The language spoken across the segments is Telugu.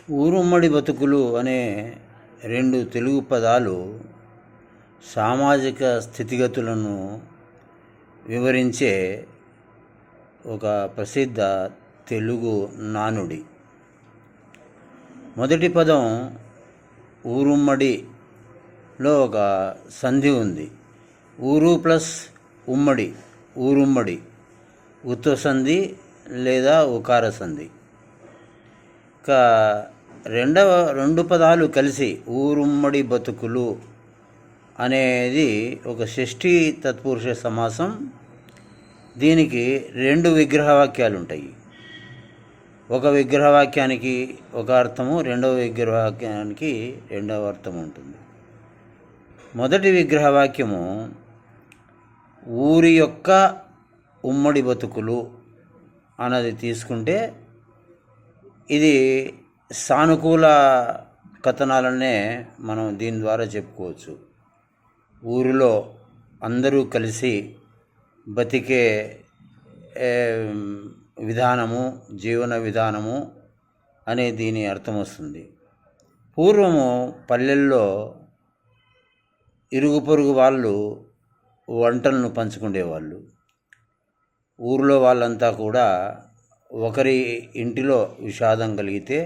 ఊరుమ్మడి బతుకులు అనే రెండు తెలుగు పదాలు సామాజిక స్థితిగతులను వివరించే ఒక ప్రసిద్ధ తెలుగు నానుడి. మొదటి పదం ఊరుమ్మడిలో ఒక సంధి ఉంది. ఊరు ప్లస్ ఉమ్మడి, ఊరుమ్మడి. ఉత్వ సంధి లేదా ఉకార సంధి. ఇక రెండు పదాలు కలిసి ఊరుమ్మడి బతుకులు అనేది ఒక షష్ఠీ తత్పురుష సమాసం. దీనికి రెండు విగ్రహవాక్యాలు ఉంటాయి. ఒక విగ్రహవాక్యానికి ఒక అర్థము, రెండవ విగ్రహవాక్యానికి రెండవ అర్థం ఉంటుంది. మొదటి విగ్రహవాక్యము ఊరి యొక్క ఉమ్మడి బతుకులు అన్నది తీసుకుంటే ఇది సానుకూల కథనాలనే మనం దీని ద్వారా చెప్పుకోవచ్చు. ఊరిలో అందరూ కలిసి బతికే విధానము, జీవన విధానము అనే దీని అర్థం వస్తుంది. పూర్వము పల్లెల్లో ఇరుగు పొరుగు వాళ్ళు వంటలను పంచుకునేవాళ్ళు. ఊరిలో వాళ్ళంతా కూడా ఒకరి ఇంటిలో విషాదం కలిగితే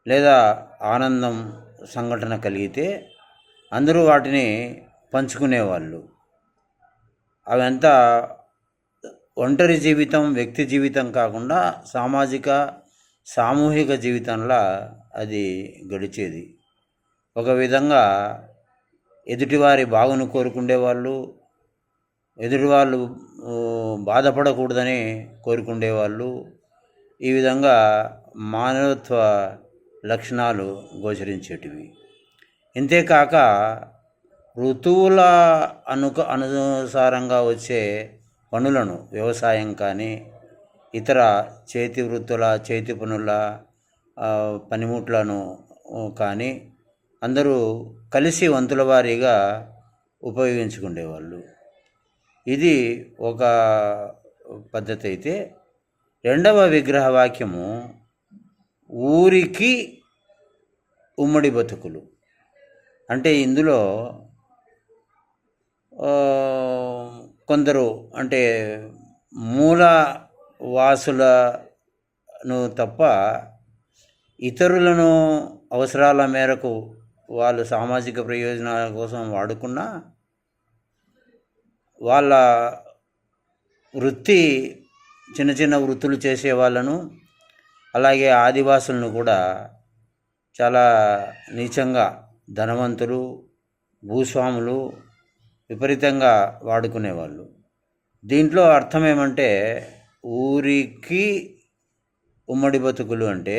లేదా ఆనందం సంఘటన కలిగితే అందరూ వాటిని పంచుకునేవాళ్ళు. అవంతా ఒంటరి జీవితం, వ్యక్తి జీవితం కాకుండా సామూహిక జీవితంలా అది గడిచేది. ఒక విధంగా ఎదుటివారి బాగును కోరుకుండేవాళ్ళు, ఎదుటివాళ్ళు బాధపడకూడదని కోరుకుండేవాళ్ళు. ఈ విధంగా మానవత్వ లక్షణాలు గోచరించేటివి. ఇంతేకాక ఋతువుల అనుసారంగా వచ్చే పనులను, వ్యవసాయం కానీ ఇతర చేతి వృత్తుల, చేతి పనుల పనిముట్లను కానీ అందరూ కలిసి వంతుల వారీగా ఉపయోగించుకునేవాళ్ళు. ఇది ఒక పద్ధతి అయితే, రెండవ విగ్రహవాక్యము ఊరికి ఉమ్మడి బతుకులు. అంటే ఇందులో కొందరు అంటే మూల వాసులను తప్ప ఇతరులను అవసరాల మేరకు వాళ్ళు సామాజిక ప్రయోజనాల కోసం వాడుకున్నా వాళ్ళ వృత్తి, చిన్న చిన్న వృత్తులు చేసే వాళ్ళను, అలాగే ఆదివాసులను కూడా చాలా నీచంగా ధనవంతులు, భూస్వాములు విపరీతంగా వాడుకునేవాళ్ళు. దీంట్లో అర్థం ఏమంటే, ఊరికి ఉమ్మడి బతుకులు అంటే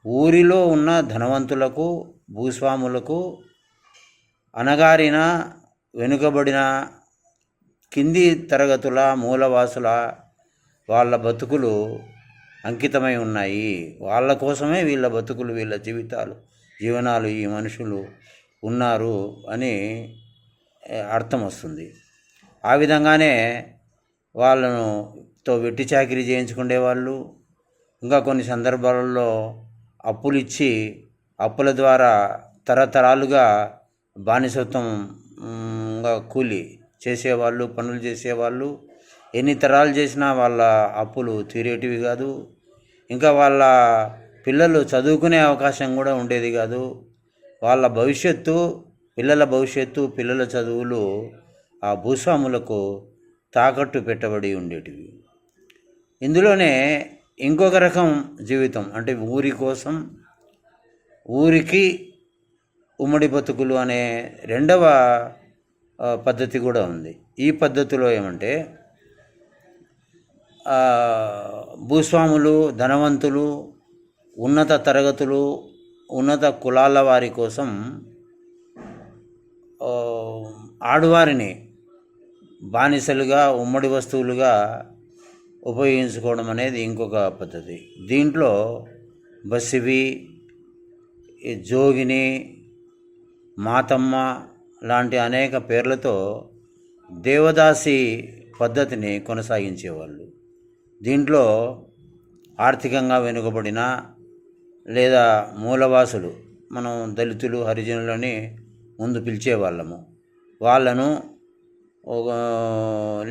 ఊరిలో ఉన్న ధనవంతులకు, భూస్వాములకు అణగారిన, వెనుకబడిన కింది తరగతుల మూలవాసుల వాళ్ళ బతుకులు అంకితమై ఉన్నాయి. వాళ్ళ కోసమే వీళ్ళ బతుకులు, వీళ్ళ జీవనాలు, ఈ మనుషులు ఉన్నారు అని అర్థం వస్తుంది. ఆ విధంగానే వాళ్ళతో వెట్టి చాకిరీ చేయించుకునేవాళ్ళు. ఇంకా కొన్ని సందర్భాలలో అప్పులు ఇచ్చి అప్పుల ద్వారా తరతరాలుగా బానిసత్వంగా కూలి చేసేవాళ్ళు, పనులు చేసేవాళ్ళు. ఎన్ని తరాలు చేసినా వాళ్ళ అప్పులు తీరేటివి కాదు. ఇంకా వాళ్ళ పిల్లలు చదువుకునే అవకాశం కూడా ఉండేది కాదు. వాళ్ళ భవిష్యత్తు, పిల్లల చదువులు ఆ భూస్వాములకు తాకట్టు పెట్టబడి ఉండేటివి. ఇందులోనే ఇంకొక రకం జీవితం అంటే ఊరి కోసం, ఊరికి ఉమ్మడి బతుకులు అనే రెండవ పద్ధతి కూడా ఉంది. ఈ పద్ధతిలో ఏమంటే భూస్వాములు, ధనవంతులు, ఉన్నత తరగతులు, ఉన్నత కులాల వారి కోసం ఆడవారిని బానిసలుగా, ఉమ్మడి వస్తువులుగా ఉపయోగించుకోవడం అనేది ఇంకొక పద్ధతి. దీంట్లో బసివి, జోగిని, మాతమ్మ లాంటి అనేక పేర్లతో దేవదాసి పద్ధతిని కొనసాగించేవాళ్ళు. దీంట్లో ఆర్థికంగా వెనుకబడిన లేదా మూలవాసులు, మనం దళితులు హరిజనులని ముందు పిలిచేవాళ్ళము. వాళ్ళను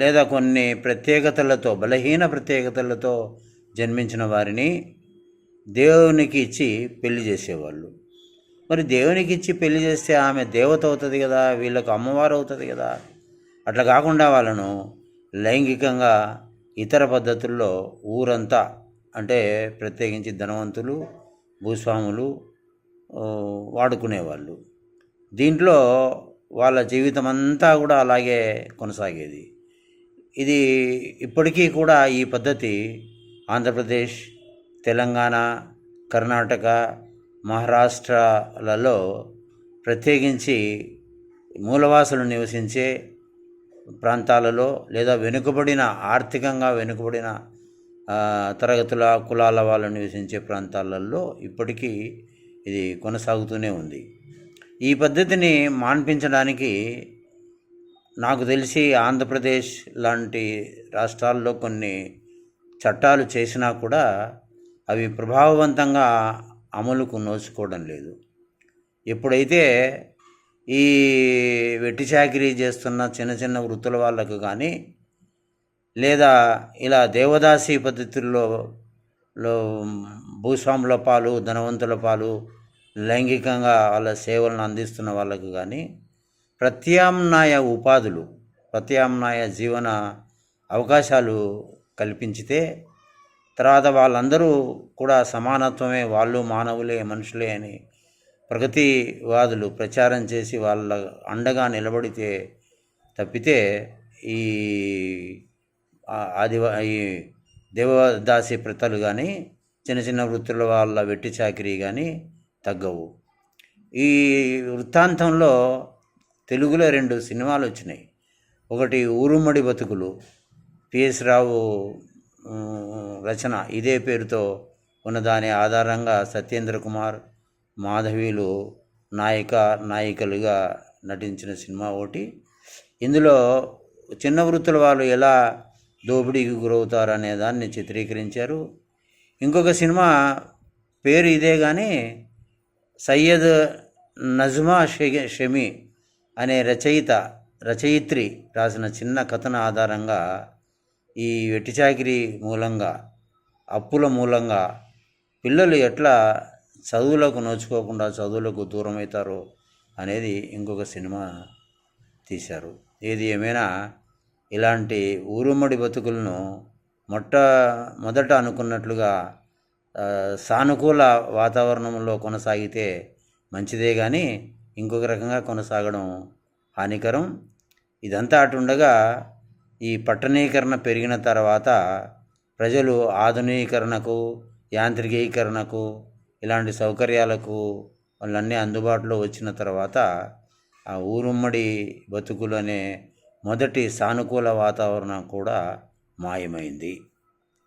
లేదా కొన్ని ప్రత్యేకతలతో, బలహీన ప్రత్యేకతలతో జన్మించిన వారిని దేవునికి ఇచ్చి పెళ్లి చేసేవాళ్ళు. మరి దేవునికి ఇచ్చి పెళ్లి చేస్తే ఆమె దేవత అవుతుంది కదా, వీళ్ళకు అమ్మవారు అవుతుంది కదా. అట్లా కాకుండా వాళ్ళను లైంగికంగా ఇతర పద్ధతుల్లో ఊరంతా, అంటే ప్రత్యేకించి ధనవంతులు, భూస్వాములు వాడుకునేవాళ్ళు. దీంట్లో వాళ్ళ జీవితం అంతా కూడా అలాగే కొనసాగేది. ఇది ఇప్పటికీ కూడా ఈ పద్ధతి ఆంధ్రప్రదేశ్, తెలంగాణ, కర్ణాటక, మహారాష్ట్రలలో ప్రత్యేకించి మూలవాసులు నివసించే ప్రాంతాలలో లేదా ఆర్థికంగా వెనుకబడిన తరగతుల కులాల వాళ్ళు నివసించే ప్రాంతాలలో ఇప్పటికీ ఇది కొనసాగుతూనే ఉంది. ఈ పద్ధతిని మాన్పించడానికి నాకు తెలిసి ఆంధ్రప్రదేశ్ లాంటి రాష్ట్రాల్లో కొన్ని చట్టాలు చేసినా కూడా అవి ప్రభావవంతంగా అమలుకు నోచుకోవడం లేదు. ఎప్పుడైతే ఈ వెట్టి చాకిరీ చేస్తున్న చిన్న చిన్న వృత్తుల వాళ్ళకు కానీ, లేదా ఇలా దేవదాసి పద్ధతుల్లో భూస్వాముల పాలు, ధనవంతుల పాలు లైంగికంగా వాళ్ళ సేవలను అందిస్తున్న వాళ్ళకు కానీ ప్రత్యామ్నాయ జీవన అవకాశాలు కల్పించితే, తర్వాత వాళ్ళందరూ కూడా సమానత్వమే, వాళ్ళు మానవులే, మనుషులే అని ప్రగతివాదులు ప్రచారం చేసి వాళ్ళ అండగా నిలబడితే తప్పితే ఈ ఈ దేవదాసి ప్రతలు కానీ, చిన్న చిన్న వృత్తుల వాళ్ళ వెట్టి చాకిరీ కానీ తగ్గవు. ఈ వృత్తాంతంలో తెలుగులో 2 సినిమాలు వచ్చినాయి. ఒకటి ఊరుమ్మడి బతుకులు, పిఎస్ రావు రచన, ఇదే పేరుతో ఉన్న దాని ఆధారంగా సత్యేంద్ర కుమార్, మాధవీలు నాయికలుగా నటించిన సినిమా ఒకటి. ఇందులో చిన్న వృత్తుల వాళ్ళు ఎలా దోపిడీకి గురవుతారు అనే దాన్ని చిత్రీకరించారు. ఇంకొక సినిమా పేరు ఇదే కానీ సయ్యద్ నజ్మా షమి అనే రచయిత్రి రాసిన చిన్న కథన ఆధారంగా ఈ వెట్టిచాకిరీ మూలంగా, అప్పుల మూలంగా పిల్లలు ఎట్లా చదువులకు నోచుకోకుండా చదువులకు దూరం అవుతారో అనేది ఇంకొక సినిమా తీశారు. ఏది ఏమైనా ఇలాంటి ఊరుమ్మడి బతుకులను మొదట అనుకున్నట్లుగా సానుకూల వాతావరణంలో కొనసాగితే మంచిదే కానీ ఇంకొక రకంగా కొనసాగడం హానికరం. ఇదంతా అటుండగా ఈ పట్టణీకరణ పెరిగిన తర్వాత ప్రజలు ఆధునీకరణకు, యాంత్రికీకరణకు, ఇలాంటి సౌకర్యాలకు వాళ్ళన్నీ అందుబాటులో వచ్చిన తర్వాత ఆ ఊరుమ్మడి బతుకులు అనే మొదటి సానుకూల వాతావరణం కూడా మాయమైంది.